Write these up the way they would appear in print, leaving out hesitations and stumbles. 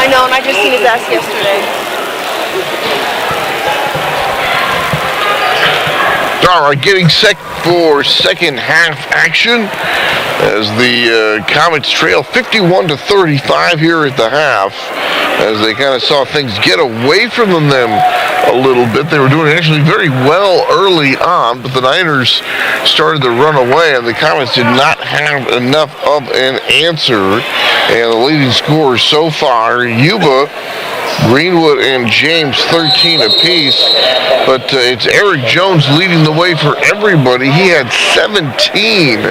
I know, and I just seen his ass yesterday. All right, getting set for second half action as the Comets trail 51-35 here at the half, as they kind of saw things get away from them a little bit. They were doing actually very well early on, but the Niners started to run away, and the Comets did not have enough of an answer. And the leading scorers so far, Yuba, Greenwood, and James, 13 apiece. But it's Eric Jones leading the way for everybody. He had 17 in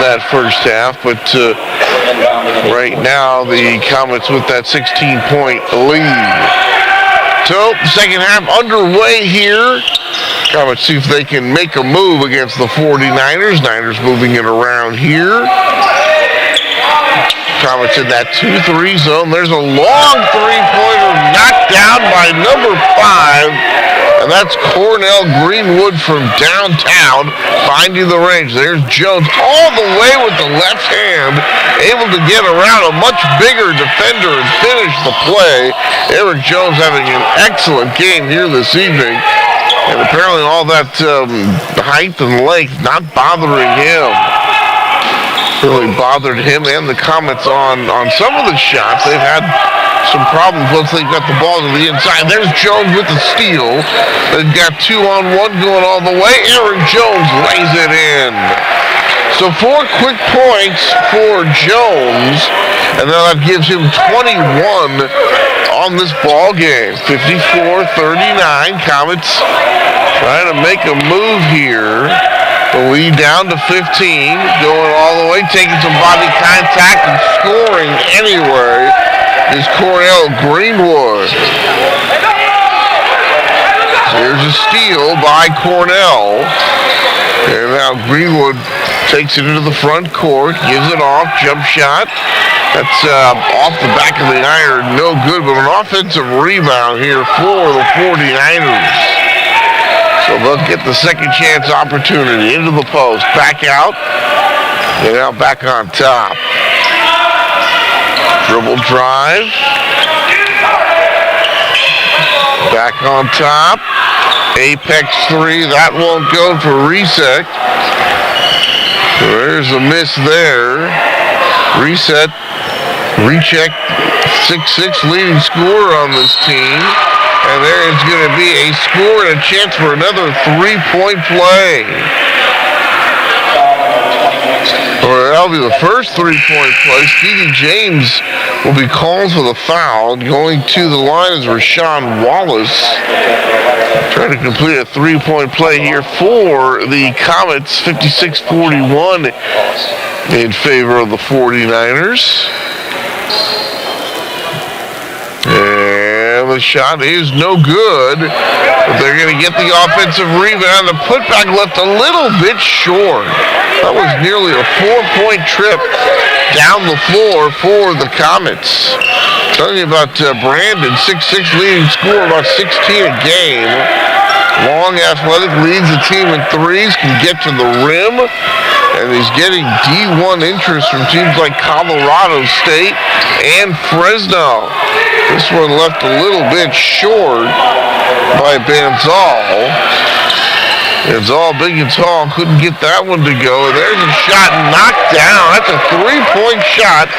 that first half, but right now the Comets with that 16-point lead. So, second half underway here. Comets see if they can make a move against the 49ers. Niners moving it around here. Comets in that 2-3 zone. There's a long three-pointer knocked down by number 5. And that's Cornell Greenwood from downtown finding the range. There's Jones all the way with the left hand, able to get around a much bigger defender and finish the play. Eric Jones having an excellent game here this evening. And apparently all that height and length not bothering him. Really bothered him and the Comets on some of the shots. They've had some problems once they got the ball to the inside. There's Jones with the steal. They've got 2-on-1 going all the way. Aaron Jones lays it in. So 4 quick points for Jones, and now that gives him 21 on this ball game. 54-39. Comets trying to make a move here. The lead down to 15, going all the way, taking some body contact and scoring anyway is Cornell Greenwood. There's a steal by Cornell. And now Greenwood takes it into the front court, gives it off, jump shot. That's off the back of the iron, no good, but an offensive rebound here for the 49ers. So they'll get the second chance opportunity into the post, back out, and now back on top. Dribble drive. Back on top. Apex 3, that won't go for reset. There's a miss there. Reset, recheck, 6'6", leading scorer on this team. And there is going to be a score and a chance for another 3-point play. Or that'll be the first 3-point play. Stevie James will be called for the foul. Going to the line is Rashawn Wallace. Trying to complete a 3-point play here for the Comets. 56-41 in favor of the 49ers. The shot is no good, but they're going to get the offensive rebound. The putback left a little bit short. That was nearly a 4-point trip down the floor for the Comets. Telling you about Brandon, 6'6", leading scorer, about 16 a game. Long athletic, leads the team in threes, can get to the rim, and he's getting D1 interest from teams like Colorado State and Fresno. This one left a little bit short by Banzal. Banzal, big and tall, couldn't get that one to go. There's a shot knocked down. That's a 3-point shot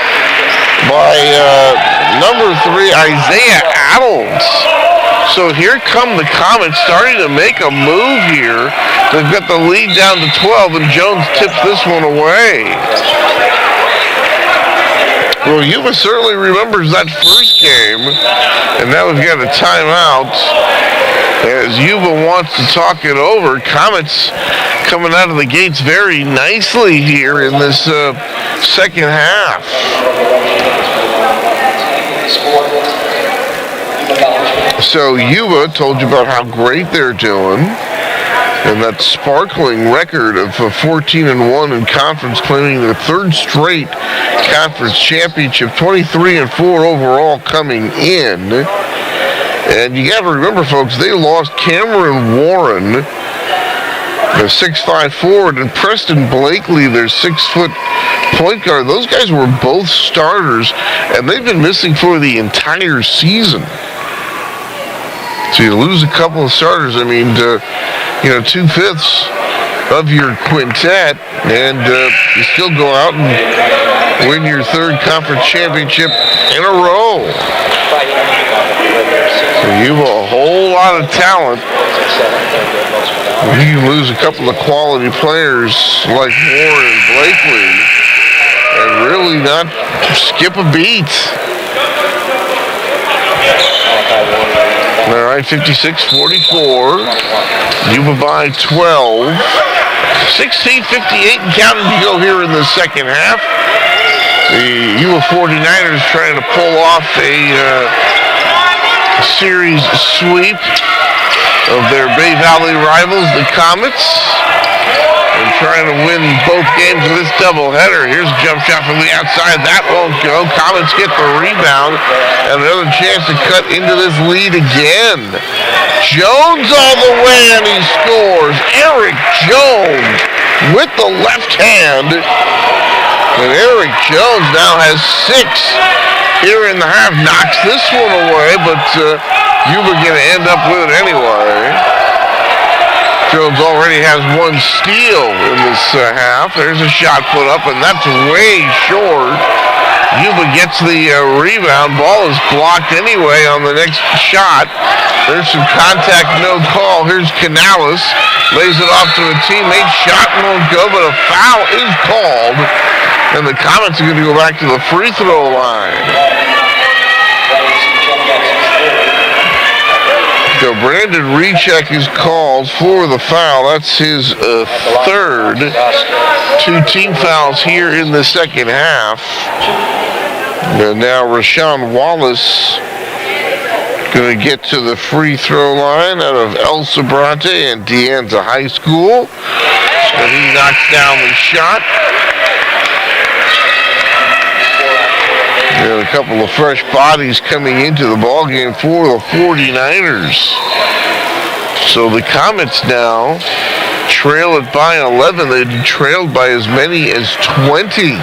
by number 3, Isaiah Adams. So here come the Comets starting to make a move here. They've got the lead down to 12, and Jones tips this one away. Well, Yuba certainly remembers that first game, and now we've got a timeout as Yuba wants to talk it over. Comets coming out of the gates very nicely here in this second half. So Yuba told you about how great they're doing. And that sparkling record of 14-1 in conference, claiming their 3rd straight conference championship, 23-4 overall coming in. And you got to remember, folks, they lost Cameron Warren, the 6'5" forward, and Preston Blakely, their 6'2" point guard. Those guys were both starters, and they've been missing for the entire season. So you lose a couple of starters. I mean, 2/5 of your quintet, and you still go out and win your third conference championship in a row. So you've a whole lot of talent. You lose a couple of quality players like Moore and Blakely and really not skip a beat. All right, 56-44. Yuba by 12. 16:58 and counting to go here in the second half. The Yuba 49ers trying to pull off a series sweep of their Bay Valley rivals, the Comets, and trying to win both games of this doubleheader. Here's a jump shot from the outside. That won't go. Comets get the rebound, and another chance to cut into this lead again. Jones all the way, and he scores. Eric Jones with the left hand. And Eric Jones now has 6 here in the half. Knocks this one away, but Yuba going to end up with it anyway. Jones already has 1 steal in this half. There's a shot put up, and that's way short. Yuba gets the rebound. Ball is blocked anyway on the next shot. There's some contact, no call. Here's Canales. Lays it off to a teammate. Shot won't go, but a foul is called. And the Comets are going to go back to the free throw line. So Brandon Recheck is called for the foul. That's his third. 2 team fouls here in the second half. And now Rashawn Wallace going to get to the free throw line out of El Sobrante and De Anza High School. And he knocks down the shot. And a couple of fresh bodies coming into the ballgame for the 49ers. So the Comets now trail it by 11. They trailed by as many as 20.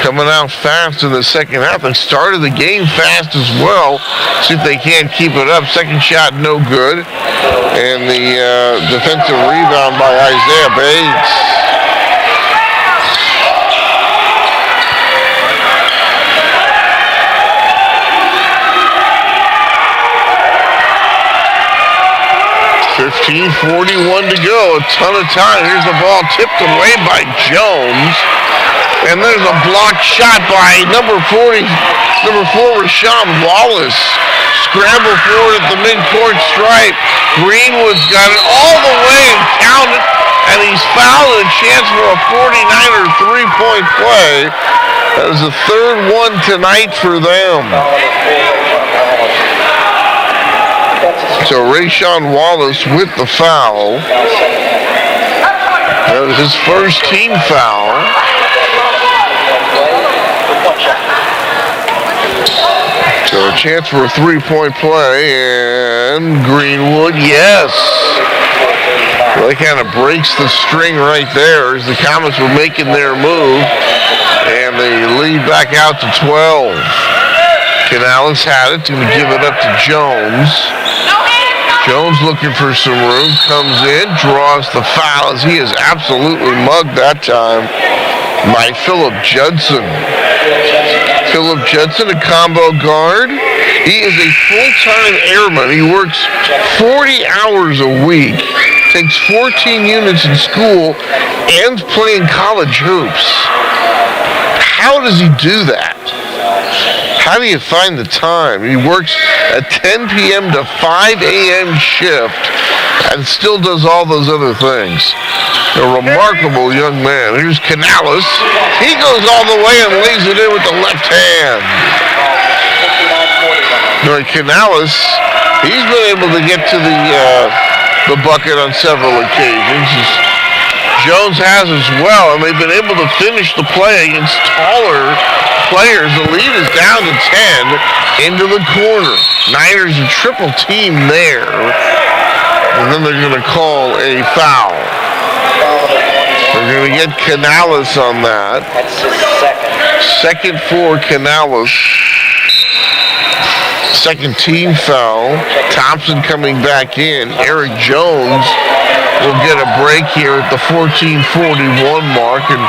Coming out fast in the second half. They started the game fast as well. See if they can't keep it up. Second shot, no good. And the defensive rebound by Isaiah Bates. .41 to go, a ton of time. Here's the ball tipped away by Jones. And there's a blocked shot by number 4, Rashawn Wallace. Scramble forward at the midcourt stripe. Greenwood's got it all the way and counted. And he's fouled. A chance for a 49er three-point play. That is the third one tonight for them. So Rashawn Wallace with the foul. That was his first team foul. So a chance for a three-point play, and Greenwood, yes. Well, that kind of breaks the string right there as the Comets were making their move, and they lead back out to 12. Canales had it, going to give it up to Jones. Jones looking for some room, comes in, draws the foul as he is absolutely mugged that time by Philip Judson. Philip Judson, a combo guard. He is a full-time airman. He works 40 hours a week, takes 14 units in school, and playing college hoops. How does he do that? How do you find the time? He works a 10 p.m. to 5 a.m. shift and still does all those other things. A remarkable young man. Here's Canales. He goes all the way and lays it in with the left hand. Canales, he's been able to get to the bucket on several occasions. Jones has as well, and they've been able to finish the play against taller players. The lead is down to 10 into the corner. Niners a triple team there, and then they're going to call a foul. They're going to get Canales on that. That's his second. Second for Canales. Second team foul. Thompson coming back in. Eric Jones will get a break here at the 14:41 mark, and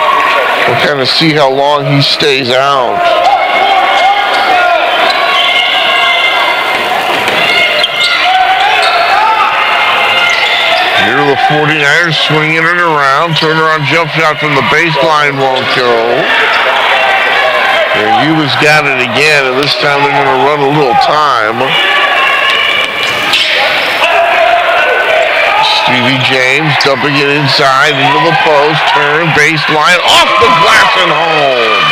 we'll kind of see how long he stays out. Here are the 49ers swinging it around. Turnaround jump shot from the baseline won't go. And Yuba's got it again, and this time they're going to run a little time. Stevie James dumping it inside into the post. Turn, baseline, off the glass and home.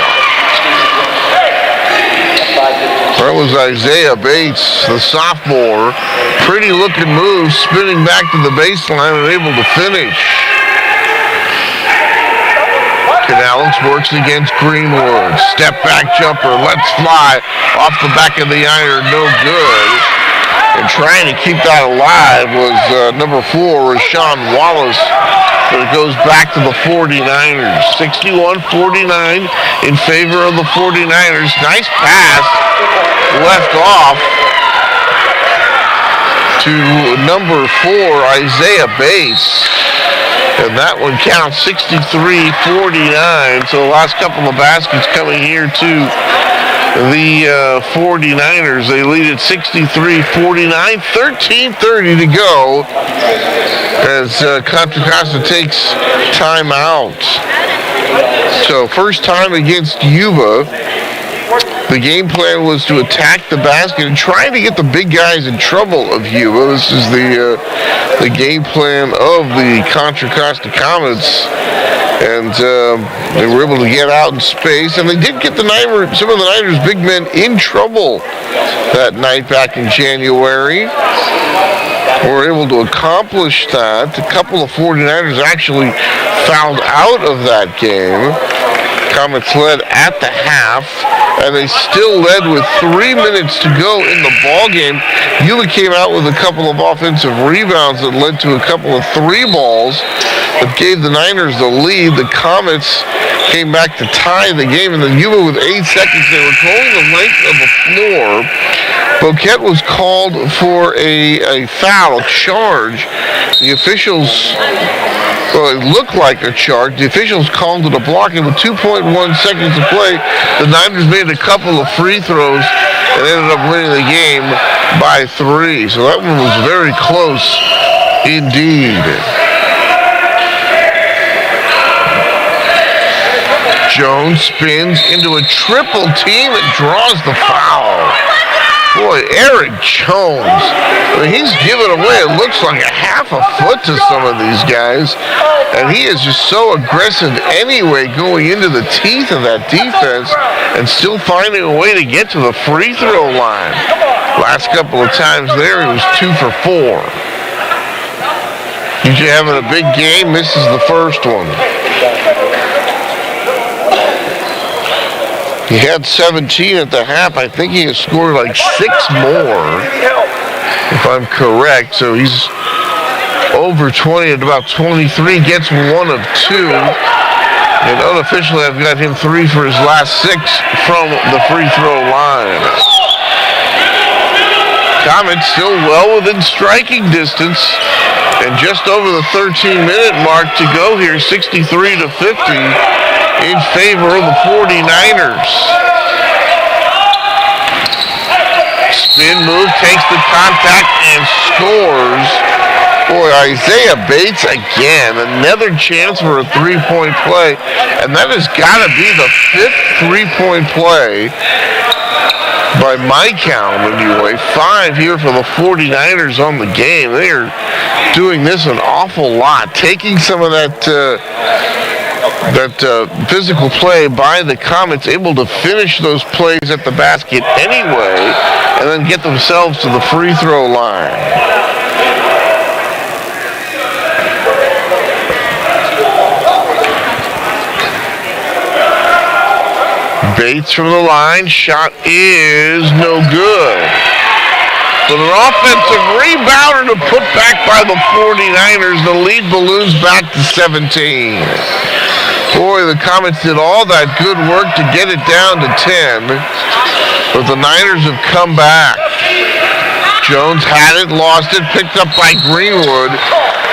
That was Isaiah Bates, the sophomore. Pretty looking move, spinning back to the baseline and able to finish. Canales works against Greenwood. Step back jumper, let's fly. Off the back of the iron, no good. And trying to keep that alive was number 4, Rashawn Wallace. But it goes back to the 49ers. 61-49 in favor of the 49ers. Nice pass left off to number 4, Isaiah Bates. And that one counts 63-49. So the last couple of baskets coming here to the 49ers. They lead at 63-49. 13:30 to go as Contra Costa takes time out. So first time against Yuba. The game plan was to attack the basket and try to get the big guys in trouble of Yuba. This is the game plan of the Contra Costa Comets. And they were able to get out in space. And they did get some of the Niners big men in trouble that night back in January. Were able to accomplish that. A couple of 49ers actually fouled out of that game. Comets led at the half, and they still led with 3 minutes to go in the ball game. Yuba came out with a couple of offensive rebounds that led to a couple of 3 balls that gave the Niners the lead. The Comets came back to tie the game, and then Yuba with 8 seconds. They were going the length of the floor. Boquette was called for a foul, a charge. The officials, well, it looked like a charge. The officials called it a block, and with 2.1 seconds to play, the Niners made a couple of free throws and ended up winning the game by 3. So that one was very close indeed. Jones spins into a triple team and draws the foul. Boy, Eric Jones, I mean, he's given away, it looks like a half a foot to some of these guys. And he is just so aggressive anyway going into the teeth of that defense and still finding a way to get to the free throw line. Last couple of times there, he was 2 for 4. Usually having a big game, misses the first one. He had 17 at the half. I think he has scored like 6 more, if I'm correct. So he's over 20 at about 23, gets 1 of 2. And unofficially, I've got him 3 for his last 6 from the free throw line. Comets still well within striking distance. And just over the 13-minute mark to go here, 63-50. In favor of the 49ers. Spin move, takes the contact and scores. Boy, Isaiah Bates again, another chance for a 3-point play. And that has got to be the 5th 3-point play by my count anyway. 5 here for the 49ers on the game. They are doing this an awful lot, taking some of that physical play by the Comets, able to finish those plays at the basket anyway, and then get themselves to the free throw line. Bates from the line, shot is no good. But an offensive rebounder to put back by the 49ers. The lead balloons back to 17. Boy, the Comets did all that good work to get it down to 10. But the Niners have come back. Jones had it, lost it, picked up by Greenwood.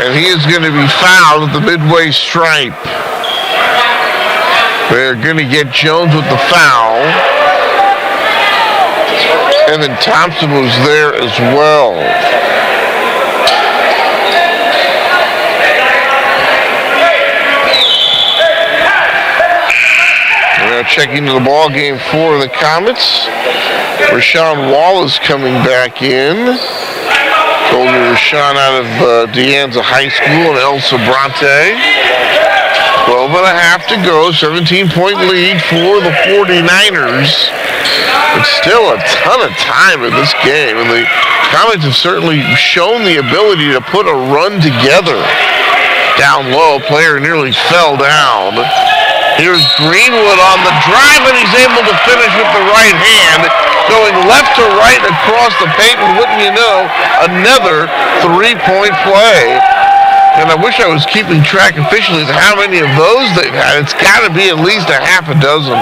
And he is going to be fouled at the midway stripe. They're going to get Jones with the foul. And then Thompson was there as well. Now checking the ball game for the Comets. Rashawn Wallace coming back in. Golden Rashawn out of De Anza High School in El Sobrante. 12 and a half to go, 17-point lead for the 49ers. It's still a ton of time in this game, and the Comets have certainly shown the ability to put a run together. Down low, player nearly fell down. Here's Greenwood on the drive, and he's able to finish with the right hand, going left to right across the paint, and wouldn't you know, another three-point play. And I wish I was keeping track officially of how many of those they've had. It's got to be at least a half a dozen.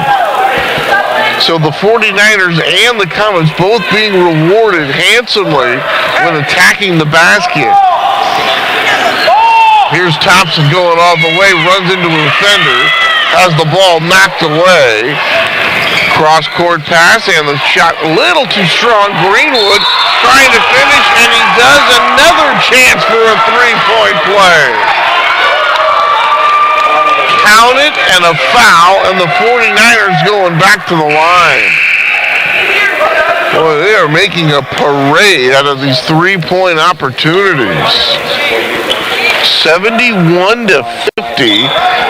So the 49ers and the Comets both being rewarded handsomely when attacking the basket. Here's Thompson going all the way, runs into a defender, has the ball knocked away. Cross-court pass, and the shot a little too strong. Greenwood trying to finish, and he does. Another chance for a three-point play. Count it, and a foul, and the 49ers going back to the line. Boy, they are making a parade out of these three-point opportunities. 71 to 50.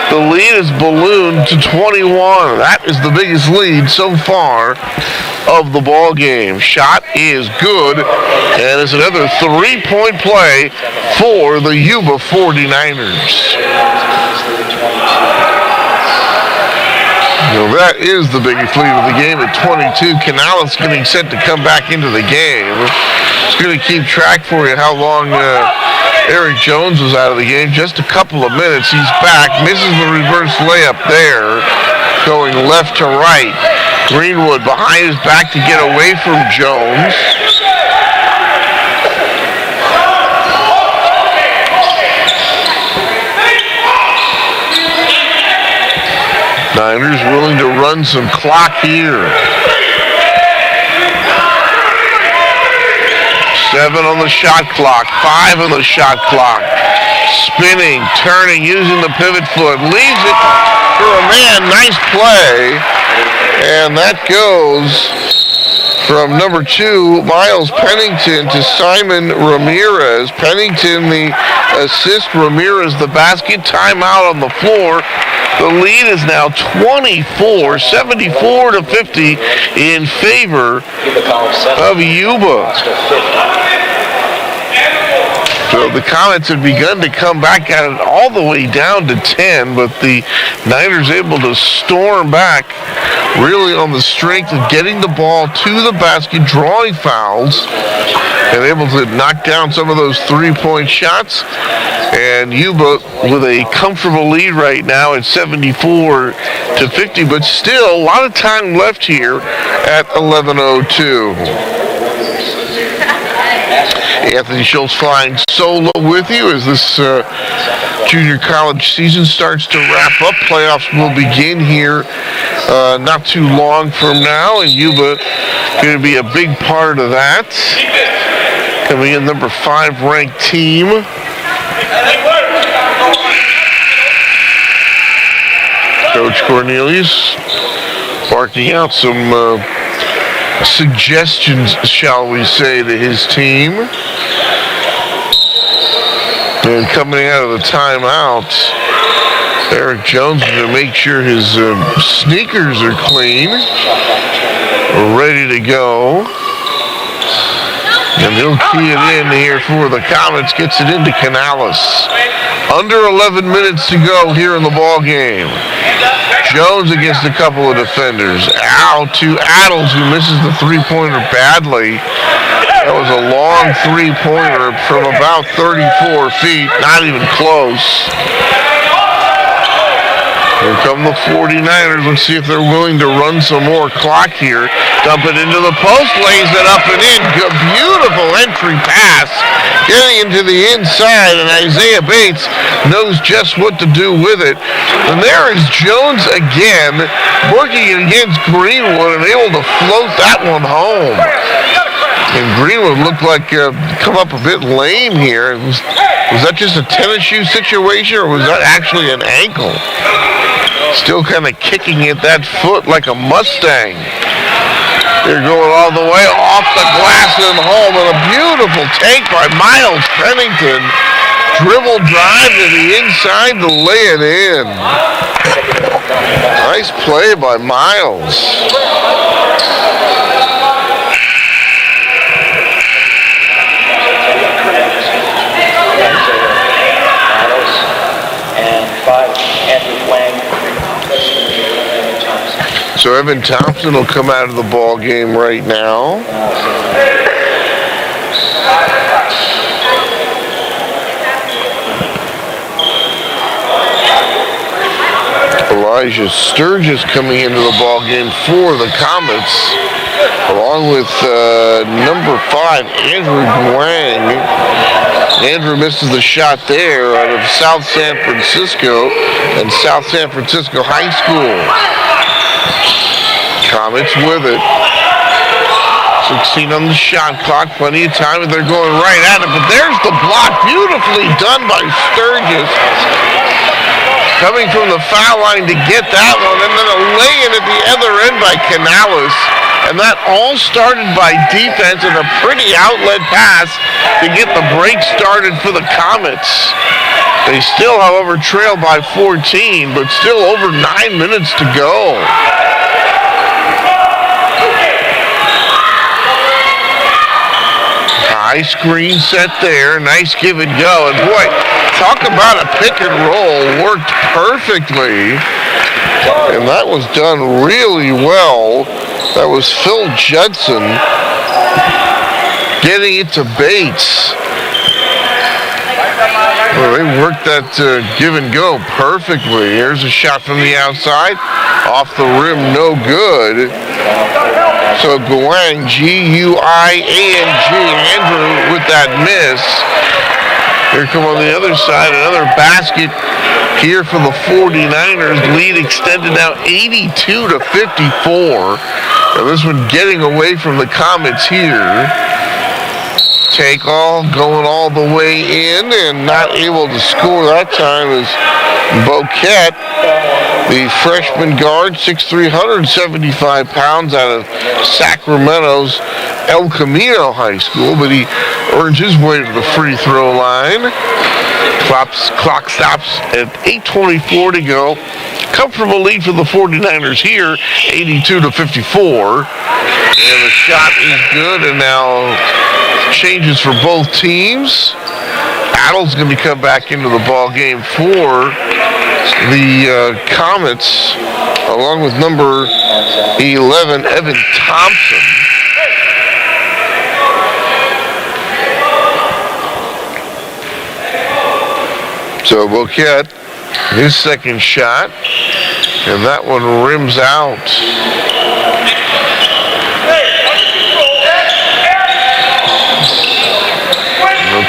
The lead is ballooned to 21. That is the biggest lead so far of the ball game. Shot is good, and it's another three-point play for the Yuba 49ers. Well, that is the biggest lead of the game at 22. Canales getting set to come back into the game. It's going to keep track for you how long Eric Jones was out of the game. Just a couple of minutes. He's back. Misses the reverse layup there. Going left to right. Greenwood behind his back to get away from Jones. Niners willing to run some clock here. 7 on the shot clock, 5 on the shot clock. Spinning, turning, using the pivot foot. Leaves it for a man. Nice play. And that goes from number 2, Miles Pennington, to Simon Ramirez. Pennington the assist, Ramirez the basket. Timeout on the floor. The lead is now 24, 74 to 50 in favor of Yuba. So the Comets had begun to come back at it all the way down to 10, but the Niners able to storm back really on the strength of getting the ball to the basket, drawing fouls, and able to knock down some of those three-point shots. And Yuba with a comfortable lead right now at 74 to 50, but still a lot of time left here at 11:02. Anthony Schultz flying solo with you as this junior college season starts to wrap up. Playoffs will begin here not too long from now, and Yuba going to be a big part of that. Coming in number 5 ranked team. Coach Cornelius barking out some suggestions, shall we say, to his team. And coming out of the timeout, Eric Jones is going to make sure his sneakers are clean, ready to go. And he'll key it in here for the Comets, gets it into Canales. Under 11 minutes to go here in the ball game. Jones against a couple of defenders. Out to Adles, who misses the three-pointer badly. That was a long three-pointer from about 34 feet, not even close. Here come the 49ers. Let's see if they're willing to run some more clock here. Dump it into the post, lays it up and in. Good, beautiful entry pass. Getting into the inside, and Isaiah Bates knows just what to do with it. And there is Jones again, working against Greenwood and able to float that one home. And Greenwood looked like come up a bit lame here. Was that just a tennis shoe situation, or was that actually an ankle? Still kind of kicking at that foot like a Mustang. They're going all the way off the glass and home, and a beautiful take by Miles Pennington. Dribble drive to the inside to lay it in. Nice play by Miles. So Evan Thompson will come out of the ball game right now. Elijah Sturgis coming into the ball game for the Comets, along with number 5, Andrew Guang. Andrew misses the shot there out of South San Francisco and South San Francisco High School. Comets with it. 16 on the shot clock, plenty of time, and they're going right at it, but there's the block, beautifully done by Sturgis. Coming from the foul line to get that one, and then a lay-in at the other end by Canales. And that all started by defense and a pretty outlet pass to get the break started for the Comets. They still, however, trail by 14, but still over 9 minutes to go. High screen set there, nice give and go, and boy, talk about a pick and roll, worked perfectly, and that was done really well. That was Phil Judson getting it to Bates. Well, they worked that give and go perfectly. Here's a shot from the outside, off the rim, no good. So Guang, G-U-I-A-N-G, Andrew with that miss. Here come on the other side, another basket here for the 49ers. Lead extended now 82-54. Now this one getting away from the Comets here. Take all, going all the way in and not able to score that time is Boquette. The freshman guard, 6'3", 175 pounds, out of Sacramento's El Camino High School, but he earns his way to the free throw line. Clock stops at 8:24 to go. Comfortable lead for the 49ers here, 82-54. And the shot is good, and now changes for both teams. Addle's going to come back into the ball game for the Comets, along with number 11, Evan Thompson. So Boquette, his second shot, and that one rims out.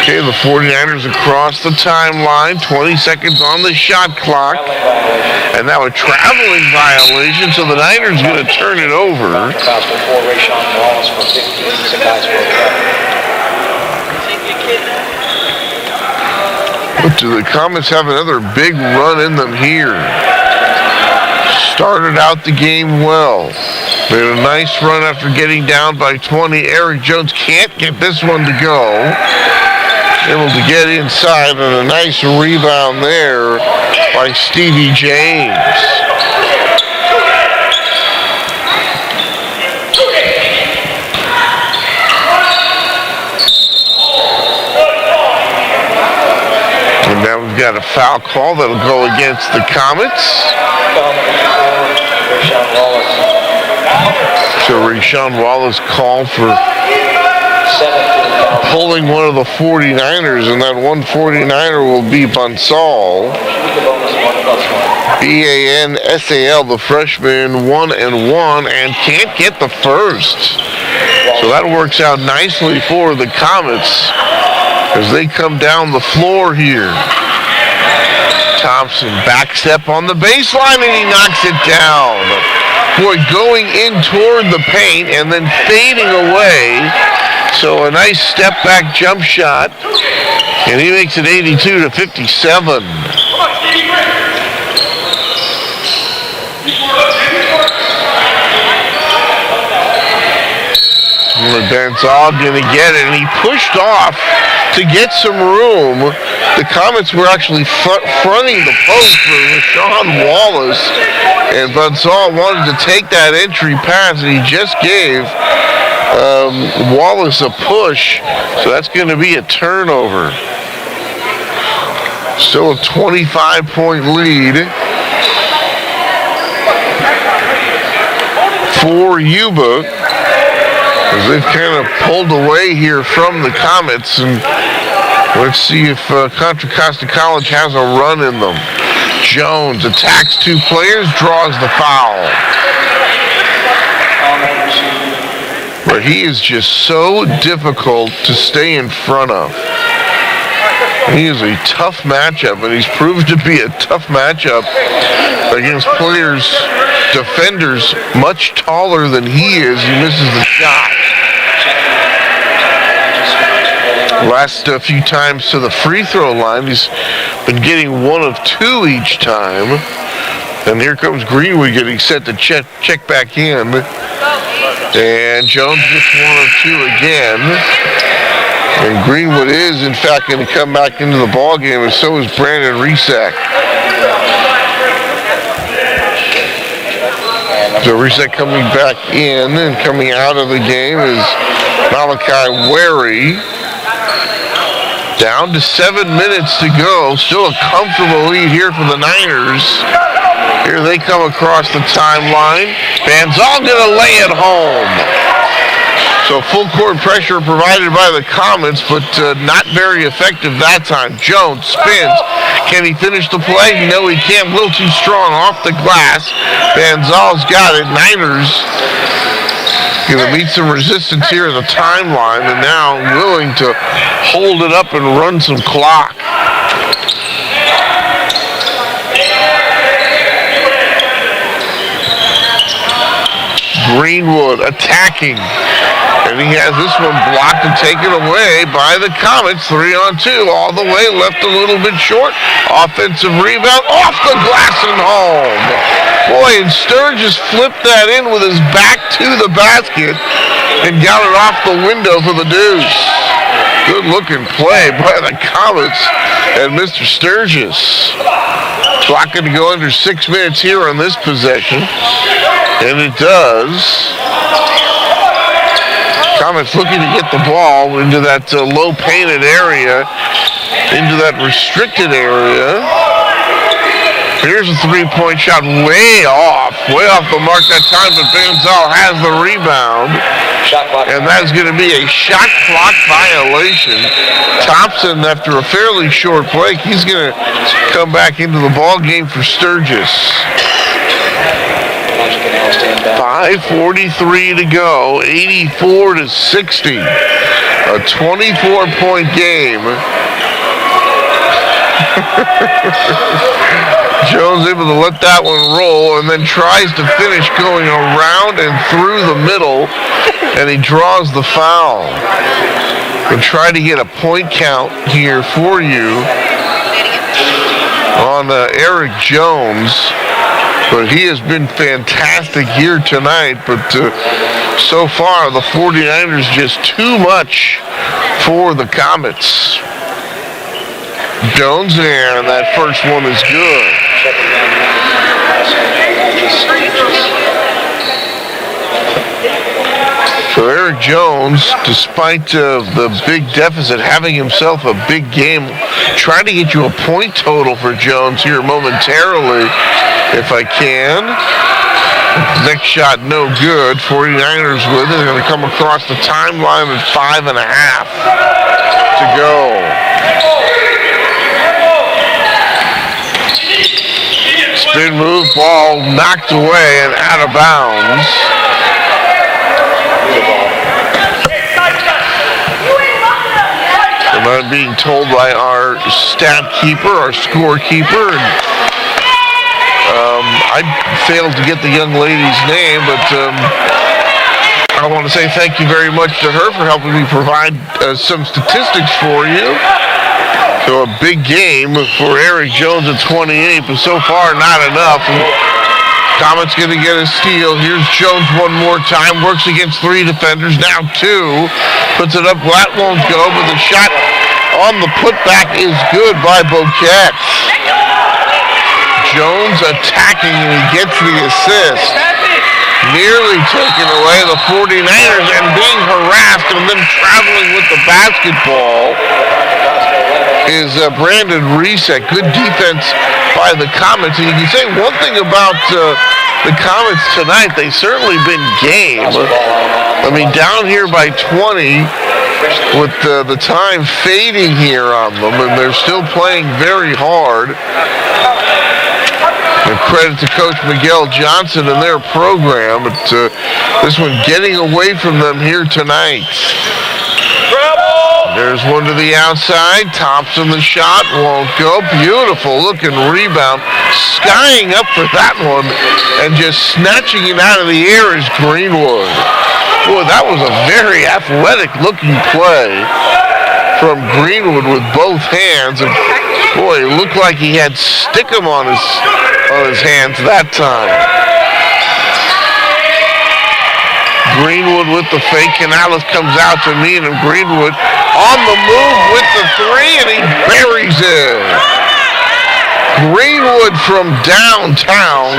Okay, the 49ers across the timeline, 20 seconds on the shot clock, and now a traveling violation, so the Niners going to turn it over. But do the Comets have another big run in them here? Started out the game well. They had a nice run after getting down by 20. Eric Jones can't get this one to go. Able to get inside, and a nice rebound there by Stevie James. And now we've got a foul call that'll go against the Comets. So Rashawn Wallace called for pulling one of the 49ers, and that one 49er will be Bansal. Bansal, the freshman, 1-1, and can't get the first. So that works out nicely for the Comets as they come down the floor here. Thompson, back step on the baseline, and he knocks it down. Boy, going in toward the paint and then fading away. So a nice step back jump shot, and he makes it 82-57. Bansal gonna get it, and he pushed off to get some room. The Comets were actually fronting the post for Rashawn Wallace, and Bansal wanted to take that entry pass, and he just gave Wallace a push, so that's going to be a turnover. Still a 25-point lead for Yuba, as they've kind of pulled away here from the Comets, and let's see if Contra Costa College has a run in them. Jones attacks two players, draws the foul. But he is just so difficult to stay in front of. He is a tough matchup, and he's proved to be a tough matchup against players, defenders much taller than he is. He misses the shot. Last few times to the free throw line, he's been getting 1 of 2 each time. And here comes Greenwood getting set to check back in. And Jones gets 1 of 2 again. And Greenwood is, in fact, going to come back into the ball game, and so is Brandon Resack. So Resack coming back in, and coming out of the game is Malachi Wary. Down to 7 minutes to go. Still a comfortable lead here for the Niners. Here they come across the timeline. Bansal gonna lay it home. So full court pressure provided by the Comets, but not very effective that time. Jones spins. Can he finish the play? No, he can't. A little too strong off the glass. Banzal's got it. Niners gonna meet some resistance here at the timeline, and now willing to hold it up and run some clock. Greenwood attacking, and he has this one blocked and taken away by the Comets. 3-on-2, all the way, left a little bit short. Offensive rebound, off the glass and home. Boy, and Sturgis flipped that in with his back to the basket and got it off the window for the deuce. Good looking play by the Comets and Mr. Sturgis. Clock going to go under 6 minutes here on this possession. And it does. Comets looking to get the ball into that low painted area, into that restricted area. Here's a three-point shot, way off the mark that time, but Bansal has the rebound. And that's going to be a shot clock violation. Thompson, after a fairly short break, he's going to come back into the ball game for Sturgis. 5:43 to go, 84-60. A 24-point game. Jones able to let that one roll and then tries to finish going around and through the middle, and he draws the foul. We'll try to get a point count here for you on Eric Jones. But he has been fantastic here tonight, but so far the 49ers just too much for the Comets. Jones there, and that first one is good. So Eric Jones, despite the big deficit, having himself a big game, trying to get you a point total for Jones here momentarily, if I can. Next shot, no good. 49ers with it. They're going to come across the timeline at 5.5 to go. Spin move, ball knocked away and out of bounds. And I'm being told by our stat keeper, our scorekeeper, and I failed to get the young lady's name, but I want to say thank you very much to her for helping me provide some statistics for you. So a big game for Eric Jones at 28, but so far not enough. Comets going to get a steal. Here's Jones one more time. Works against 3 defenders. Now 2. Puts it up. That won't go, but the shot on the putback is good by Boquette. Jones attacking, and he gets the assist. Nearly taken away the 49ers and being harassed and then traveling with the basketball is Brandon Reset. Good defense by the Comets. And you can say one thing about the Comets tonight, they've certainly been game. I mean, down here by 20 with the time fading here on them, and they're still playing very hard. And credit to Coach Miguel Johnson and their program, but this one getting away from them here tonight. There's one to the outside. Thompson the shot won't go. Beautiful looking rebound. Skying up for that one and just snatching it out of the air is Greenwood. Boy, that was a very athletic looking play from Greenwood with both hands. And boy, it looked like he had stickum on his hands that time. Greenwood with the fake. Canales comes out to meet him. Greenwood on the move with the 3, and he buries it. Greenwood from downtown,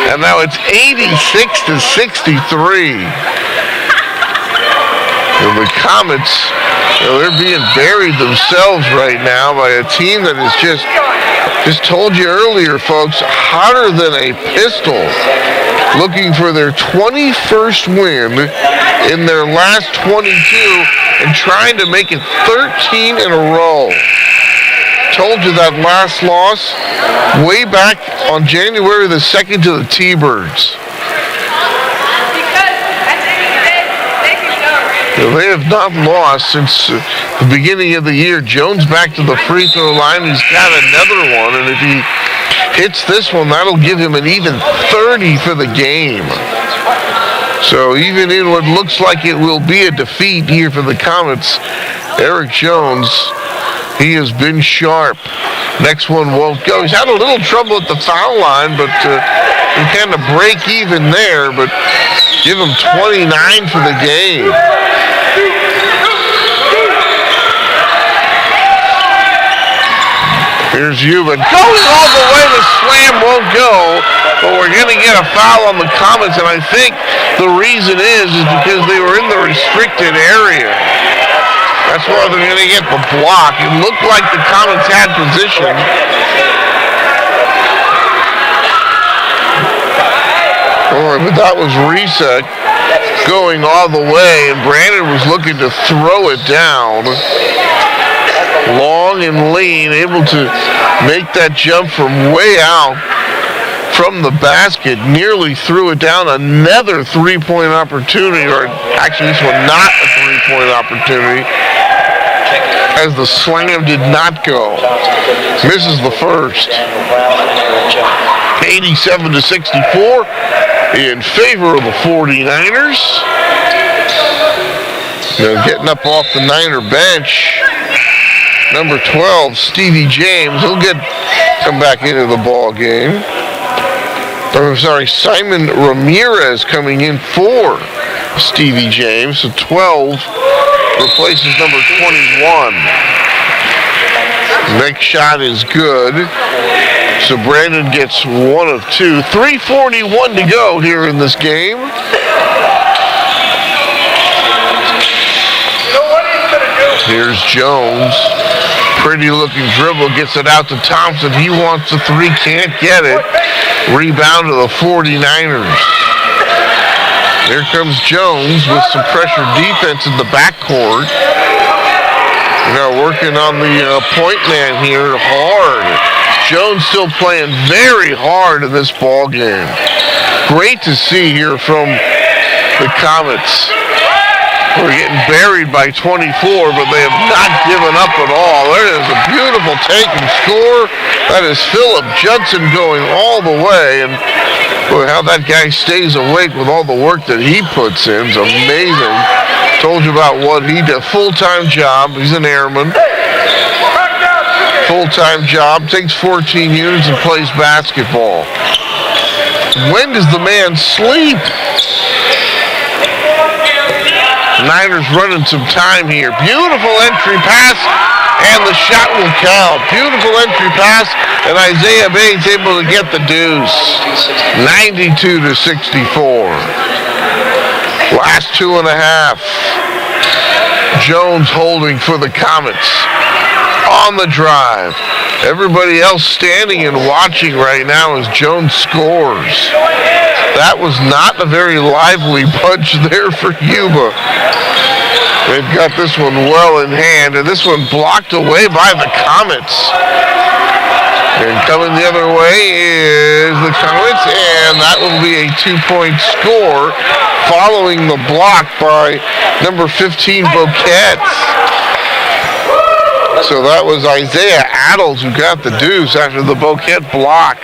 and now it's 86-63. And the Comets, they're being buried themselves right now by a team that is just told you earlier, folks, hotter than a pistol. Looking for their 21st win in their last 22 and trying to make it 13 in a row. Told you that last loss way back on January the 2nd to the T-Birds. They have not lost since the beginning of the year. Jones back to the free throw line. He's got another one, and if he hits this one, that'll give him an even 30 for the game. So even in what looks like it will be a defeat here for the Comets, Eric Jones, he has been sharp. Next one won't go. He's had a little trouble at the foul line, but he kind of break even there, but give him 29 for the game. Here's Yuba going all the way. The slam won't go, but we're going to get a foul on the Comets, and I think the reason is because they were in the restricted area. That's why they're going to get the block. It looked like the Comets had position. But that was Reset going all the way, and Brandon was looking to throw it down. Long and lean, able to make that jump from way out from the basket, nearly threw it down. Another three-point opportunity, or actually this one not a three-point opportunity, as the slam did not go. Misses the first. 87-64 in favor of the 49ers. Now getting up off the Niner bench, number 12, Stevie James. He'll come back into the ball game. Simon Ramirez coming in for Stevie James. So 12 replaces number 21. Next shot is good. So Brandon gets 1 of 2. 3:41 to go here in this game. Here's Jones. Pretty looking dribble, gets it out to Thompson. He wants the 3, can't get it. Rebound to the 49ers. Here comes Jones with some pressure defense in the backcourt. Working on the point man here hard. Jones still playing very hard in this ball game. Great to see here from the Comets. We're getting buried by 24, but they have not given up at all. There is a beautiful take and score. That is Philip Judson going all the way. And boy, how that guy stays awake with all the work that he puts in is amazing. Told you about what he did. Full-time job. He's an airman. Full-time job. Takes 14 units and plays basketball. When does the man sleep? Niners running some time here. Beautiful entry pass, and the shot will count. Beautiful entry pass, and Isaiah Bates able to get the deuce. 92-64. Last 2.5. Jones holding for the Comets on the drive. Everybody else standing and watching right now as Jones scores. That was not a very lively punch there for Yuba. They've got this one well in hand, and this one blocked away by the Comets. And coming the other way is the Comets, and that will be a 2-point score following the block by number 15, Boquets. So that was Isaiah Adles who got the deuce after the Boquet block.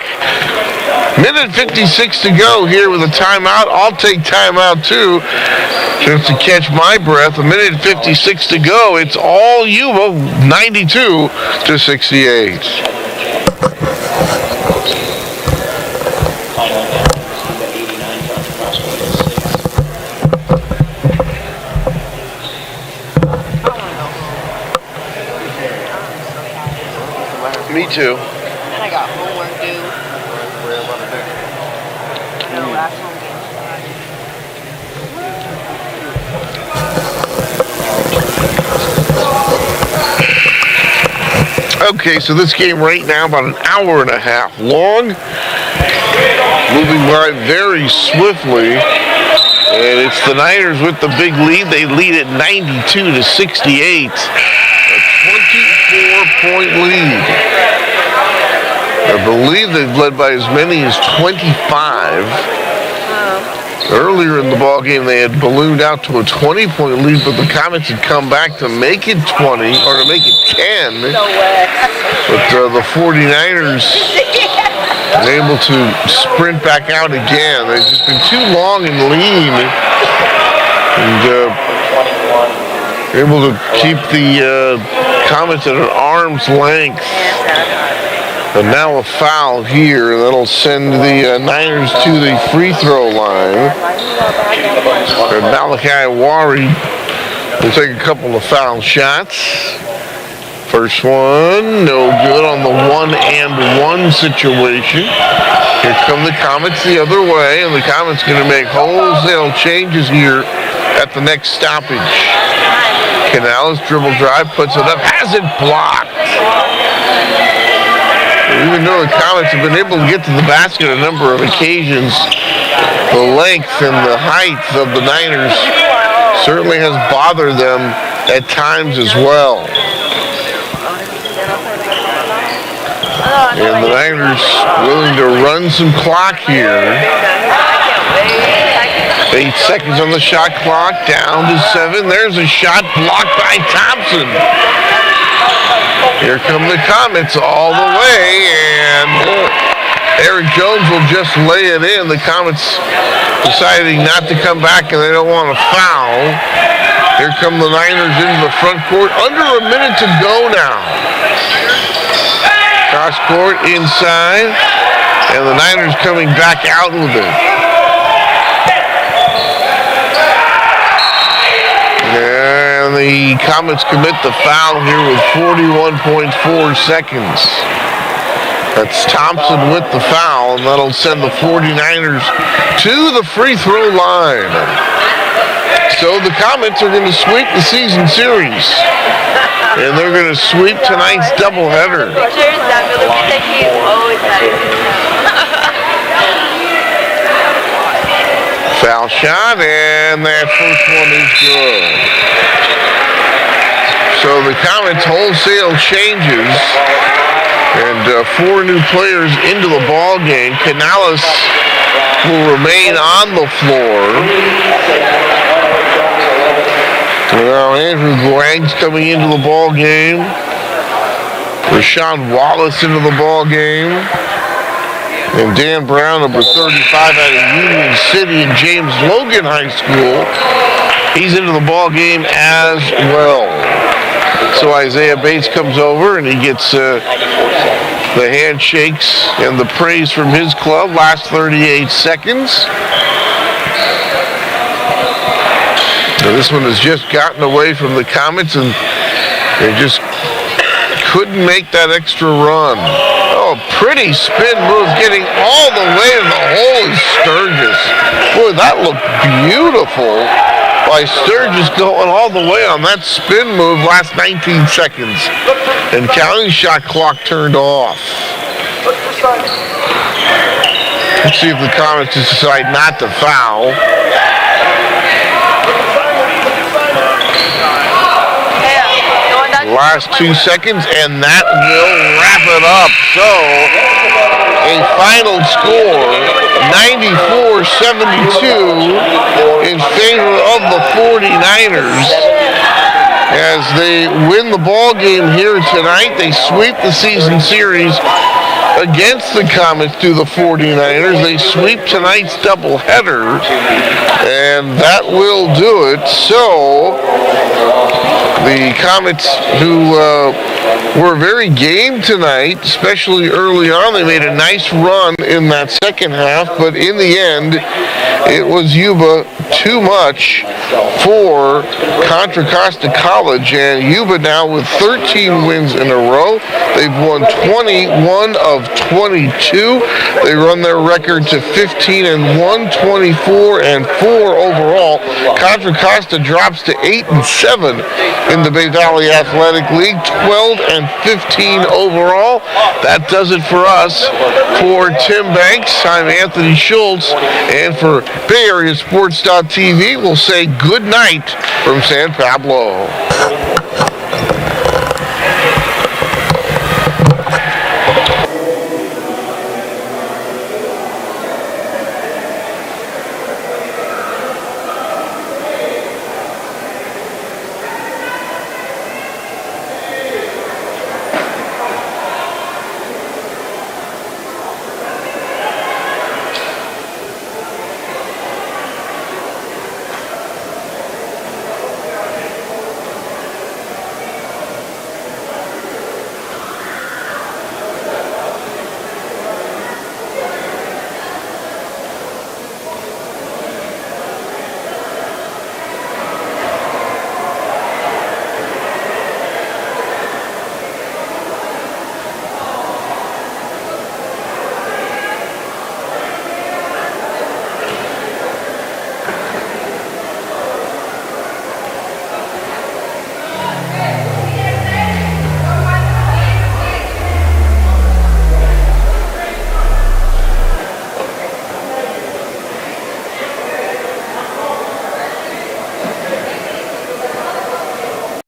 Minute 56 to go here with a timeout. I'll take timeout too, just to catch my breath. A minute 56 to go. It's all Yuba, 92-68. Me too. And I got homework due. No, last home game. Okay, so this game right now about an hour and a half long. Moving by very swiftly. And it's the Niners with the big lead. They lead at 92-68. A 24-point lead. I believe they've led by as many as 25. Earlier in the ball game, they had ballooned out to a 20-point lead, but the Comets had come back to make it 20, or to make it 10. No way. But the 49ers were able to sprint back out again. They've just been too long and lean. And able to keep the Comets at an arm's length. And now a foul here, and that'll send the Niners to the free throw line. And Malachi Wari will take a couple of foul shots. First one, no good on the 1-and-1 situation. Here come the Comets the other way, and the Comets going to make wholesale changes here at the next stoppage. Canales dribble drive, puts it up, has it blocked. Even though the Comets have been able to get to the basket a number of occasions, the length and the height of the Niners certainly has bothered them at times as well. And the Niners willing to run some clock here. 8 seconds on the shot clock, down to 7. There's a shot blocked by Thompson. Here come the Comets all the way, and Eric Jones will just lay it in. The Comets deciding not to come back, and they don't want to foul. Here come the Niners into the front court. Under a minute to go now. Cross court inside, and the Niners coming back out with it. And the Comets commit the foul here with 41.4 seconds. That's Thompson with the foul, and that'll send the 49ers to the free throw line. So the Comets are going to sweep the season series. And they're going to sweep tonight's doubleheader. Foul foul shot, and that first one is good. So the Comets wholesale changes, and 4 new players into the ball game. Canales will remain on the floor. Now Andrew Glang's coming into the ball game. Rashawn Wallace into the ball game. And Dan Brown, number 35 out of Union City and James Logan High School, he's into the ball game as well. So Isaiah Bates comes over and he gets the handshakes and the praise from his club. Last 38 seconds. Now this one has just gotten away from the Comets and they just couldn't make that extra run. Oh, pretty spin move getting all the way to the hole is Sturgis. Boy, that looked beautiful by Sturgis going all the way on that spin move last 19 seconds. And counting shot clock turned off. Let's see if the Comets decide not to foul. Last 2 seconds, and that will wrap it up. So, a final score, 94-72 in favor of the 49ers. As they win the ball game here tonight, they sweep the season series against the Comets through the 49ers. They sweep tonight's doubleheader, and that will do it. So, the Comets, who were very game tonight, especially early on, they made a nice run in that second half, but in the end, it was Yuba too much for Contra Costa College, and Yuba now with 13 wins in a row. They've won 21 of 22. They run their record to 15-1, 24-4 overall. Contra Costa drops to 8-7 in the Bay Valley Athletic League, 12-15 overall. That does it for us. For Tim Banks, I'm Anthony Schultz, and for Bay Area Sports.TV, we'll say good night from San Pablo.